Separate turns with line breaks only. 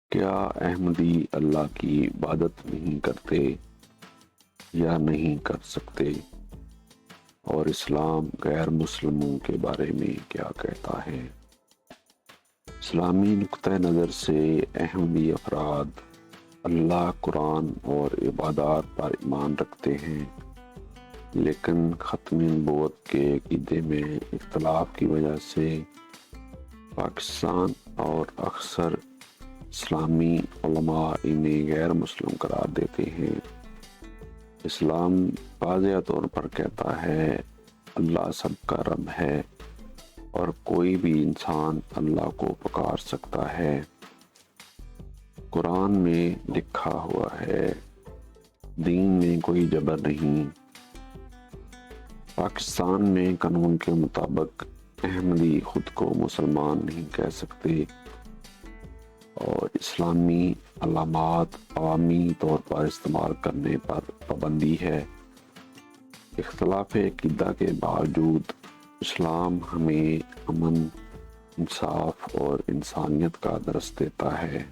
کیا احمدی اللہ کی عبادت نہیں کرتے یا نہیں کر سکتے؟ اور اسلام غیر مسلموں کے بارے میں کیا کہتا ہے؟ اسلامی نقطہ نظر سے احمدی افراد اللہ، قرآن اور عبادات پر ایمان رکھتے ہیں، لیکن ختم نبوت کے عقیدے میں اختلاف کی وجہ سے پاکستان اور اکثر اسلامی علماء انہیں غیر مسلم قرار دیتے ہیں۔ اسلام واضح طور پر کہتا ہے اللہ سب کا رب ہے اور کوئی بھی انسان اللہ کو پکار سکتا ہے۔ قرآن میں لکھا ہوا ہے دین میں کوئی جبر نہیں۔ پاکستان میں قانون کے مطابق احمدی خود کو مسلمان نہیں کہہ سکتے اور اسلامی علامات عوامی طور پر استعمال کرنے پر پابندی ہے۔ اختلاف عقیدہ کے باوجود اسلام ہمیں امن، انصاف اور انسانیت کا درس دیتا ہے۔